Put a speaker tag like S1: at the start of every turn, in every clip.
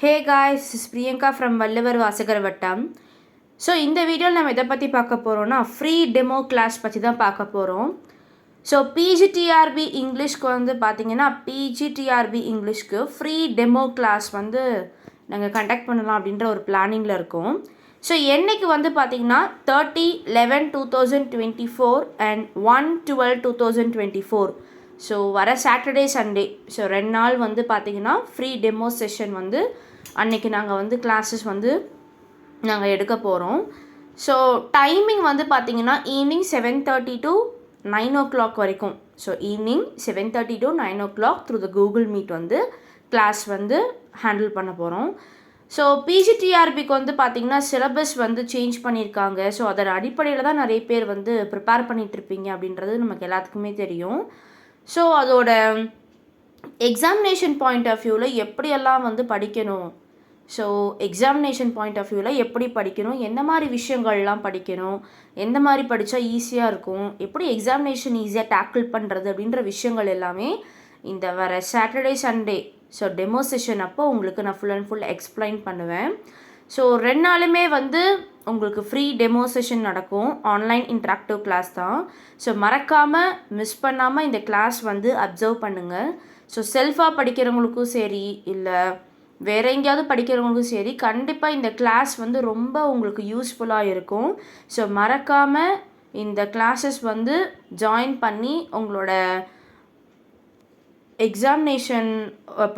S1: Hey guys, this is Priyanka from Vallavar Vasagar Vattam. So இந்த வீடியோவில் நம்ம எதை பற்றி பார்க்க போகிறோம்னா ஃப்ரீ டெமோ கிளாஸ் பற்றி தான் பார்க்க போகிறோம். ஸோ பிஜிடிஆர்பி இங்கிலீஷ்க்கு வந்து பார்த்திங்கன்னா பிஜிடிஆர்பி இங்கிலீஷ்க்கு ஃப்ரீ டெமோ கிளாஸ் வந்து நாங்கள் கண்டக்ட் பண்ணலாம் அப்படின்ற ஒரு பிளானிங்கில் இருக்கோம். ஸோ என்றைக்கு வந்து பார்த்திங்கன்னா 30/11/2024 அண்ட் 1/12/2024. ஸோ வர சாட்டர்டே சண்டே ஸோ 2 நாள் வந்து பார்த்திங்கன்னா ஃப்ரீ டெமோ செஷன் வந்து அன்றைக்கி நாங்கள் வந்து கிளாஸஸ் வந்து நாங்கள் எடுக்க போகிறோம். ஸோ டைமிங் வந்து பார்த்திங்கன்னா ஈவினிங் 7:30 to 9 o'clock வரைக்கும். So evening 7:30 to 9 o'clock through the Google meet வந்து கிளாஸ் வந்து ஹேண்டில் பண்ண போகிறோம். ஸோ பிஜிடிஆர்பிக்கு வந்து பார்த்திங்கன்னா சிலபஸ் வந்து சேஞ்ச் பண்ணியிருக்காங்க. ஸோ அதோட அடிப்படையில் தான் நிறைய பேர் வந்து ப்ரிப்பேர் பண்ணிகிட்ருப்பீங்க அப்படின்றது நமக்கு எல்லாத்துக்குமே தெரியும். ஸோ அதோட எக்ஸாமினேஷன் பாயிண்ட் ஆஃப் வியூவில் எப்படியெல்லாம் வந்து படிக்கணும், ஸோ எக்ஸாமினேஷன் பாயிண்ட் ஆஃப் வியூவில் எப்படி படிக்கணும், எந்த மாதிரி விஷயங்கள்லாம் படிக்கணும், எந்த மாதிரி படித்தா ஈஸியாக இருக்கும், எப்படி எக்ஸாமினேஷன் ஈஸியாக டேக்கிள் பண்ணுறது அப்படின்ற விஷயங்கள் எல்லாமே இந்த வர Saturday Sunday so demo session அப்போ உங்களுக்கு நான் ஃபுல் அண்ட் ஃபுல் எக்ஸ்பிளைன் பண்ணுவேன். ஸோ 2 நாளுமே வந்து உங்களுக்கு ஃப்ரீ டெமோ செஷன் நடக்கும். ஆன்லைன் இன்ட்ராக்டிவ் கிளாஸ் தான். ஸோ மறக்காமல் மிஸ் பண்ணாமல் இந்த கிளாஸ் வந்து அப்சர்வ் பண்ணுங்கள். ஸோ செல்ஃபாக படிக்கிறவங்களுக்கும் சரி இல்லை வேறு எங்கேயாவது படிக்கிறவங்களுக்கும் சரி கண்டிப்பாக இந்த கிளாஸ் வந்து ரொம்ப உங்களுக்கு யூஸ்ஃபுல்லாக இருக்கும். ஸோ மறக்காமல் இந்த கிளாஸஸ் வந்து ஜாயின் பண்ணி உங்களோட எக்ஸாமினேஷன்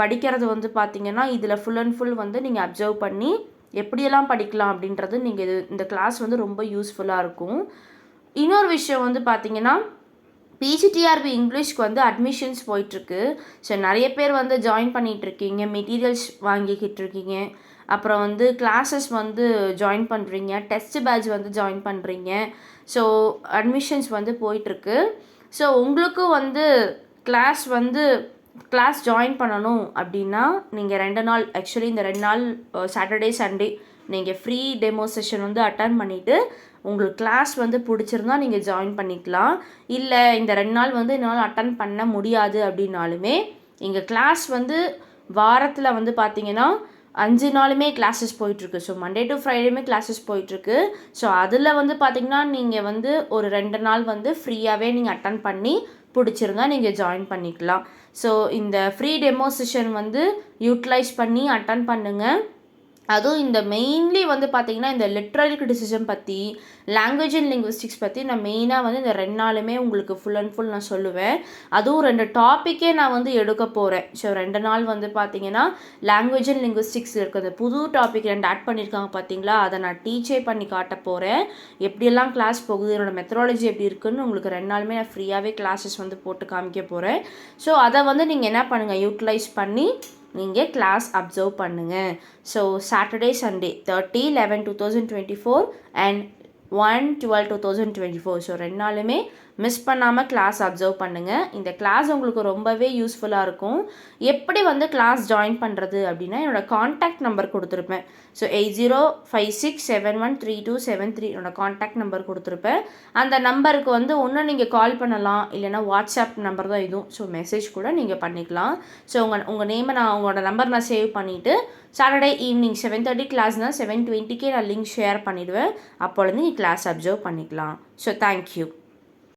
S1: படிக்கிறது வந்து பார்த்திங்கன்னா இதில் ஃபுல் அண்ட் ஃபுல் வந்து நீங்கள் அப்சர்வ் பண்ணி எப்படியெல்லாம் படிக்கலாம் அப்படின்றது நீங்கள் இந்த கிளாஸ் வந்து ரொம்ப யூஸ்ஃபுல்லாக இருக்கும். இன்னொரு விஷயம் வந்து பார்த்திங்கன்னா பிஜிடிஆர்பி இங்கிலீஷ்க்கு வந்து அட்மிஷன்ஸ் போயிட்டுருக்கு. ஸோ நிறைய பேர் வந்து ஜாயின் பண்ணிகிட்ருக்கீங்க, மெட்டீரியல்ஸ் வாங்கிக்கிட்டு இருக்கீங்க, அப்புறம் வந்து கிளாஸஸ் வந்து ஜாயின் பண்ணுறீங்க, டெஸ்ட் பேட்ச் வந்து ஜாயின் பண்ணுறீங்க. ஸோ அட்மிஷன்ஸ் வந்து போயிட்டுருக்கு. ஸோ உங்களுக்கும் வந்து கிளாஸ் ஜாயின் பண்ணணும் அப்படின்னா நீங்கள் 2 நாள் ஆக்சுவலி இந்த 2 நாள் சாட்டர்டே சண்டே நீங்கள் ஃப்ரீ டெமோ செஷன் வந்து அட்டன் பண்ணிவிட்டு உங்களுக்கு கிளாஸ் வந்து பிடிச்சிருந்தா நீங்கள் ஜாயின் பண்ணிக்கலாம். இல்லை இந்த 2 நாள் வந்து என்னால் அட்டன் பண்ண முடியாது அப்படின்னாலுமே எங்கள் கிளாஸ் வந்து வாரத்தில் வந்து பார்த்திங்கன்னா 5 நாளுமே கிளாஸஸ் போயிட்டுருக்கு. ஸோ மண்டே டு ஃப்ரைடேமே கிளாஸஸ் போயிட்டுருக்கு. ஸோ அதில் வந்து பார்த்திங்கன்னா நீங்கள் வந்து ஒரு 2 நாள் வந்து ஃப்ரீயாகவே நீங்கள் அட்டன் பண்ணி பிடிச்சிருந்தா நீங்கள் ஜாயின் பண்ணிக்கலாம். ஸோ இந்த ஃப்ரீ டெமோ செஷன் வந்து யூட்டிலைஸ் பண்ணி அட்டன் பண்ணுங்கள். அதுவும் இந்த மெயின்லி வந்து பார்த்திங்கன்னா இந்த லிட்ரரி கிரிட்டிசிசம் பற்றி, லாங்குவேஜ் அண்ட் லிங்குவிஸ்டிக்ஸ் பற்றி நான் மெயினாக வந்து இந்த 2 நாளுமே உங்களுக்கு ஃபுல் அண்ட் ஃபுல் நான் சொல்லுவேன். அதுவும் 2 டாப்பிக்கே நான் வந்து எடுக்க போகிறேன். ஸோ 2 நாள் வந்து பார்த்திங்கன்னா லாங்குவேஜ் அண்ட் லிங்குவிஸ்டிக்ஸ் இருக்கிற புது டாபிக் 2 ஆட் பண்ணியிருக்காங்க பார்த்தீங்களா, அதை நான் டீச்சே பண்ணி காட்ட போகிறேன். எப்படியெல்லாம் கிளாஸ் போகுது, என்னோடய மெத்தடாலஜி எப்படி இருக்குதுன்னு உங்களுக்கு 2 நாளுமே நான் ஃப்ரீயாகவே கிளாஸஸ் வந்து போட்டு காமிக்க போகிறேன். ஸோ அதை வந்து நீங்கள் என்ன பண்ணுங்கள், யூட்டிலைஸ் பண்ணி நீங்கள் கிளாஸ் அப்சர்வ் பண்ணுங்கள். So Saturday Sunday 30/11/2024 and 1/12/2024. So 2 நாளுமே மிஸ் பண்ணாமல் கிளாஸ் அப்சர்வ் பண்ணுங்கள். இந்த கிளாஸ் உங்களுக்கு ரொம்பவே யூஸ்ஃபுல்லாக இருக்கும். எப்படி வந்து கிளாஸ் ஜாயின் பண்ணுறது அப்படின்னா என்னோடய காண்டாக்ட் நம்பர் கொடுத்துருப்பேன். ஸோ 8056713273 என்னோடய காண்டாக்ட் நம்பர் கொடுத்துருப்பேன். அந்த நம்பருக்கு வந்து ஒன்று நீங்கள் கால் பண்ணலாம், இல்லைனா வாட்ஸ்அப் நம்பர் தான் இதுவும். ஸோ மெசேஜ் கூட நீங்கள் பண்ணிக்கலாம். ஸோ உங்கள் நேமை உங்களோட நம்பர் நான் சேவ் பண்ணிவிட்டு சாட்டர்டே ஈவினிங் 7:30 கிளாஸ்னால் 7:20 நான் லிங்க் ஷேர் பண்ணிவிடுவேன். அப்போலேருந்து நீங்கள் கிளாஸ் அப்சர்வ் பண்ணிக்கலாம். So thank you.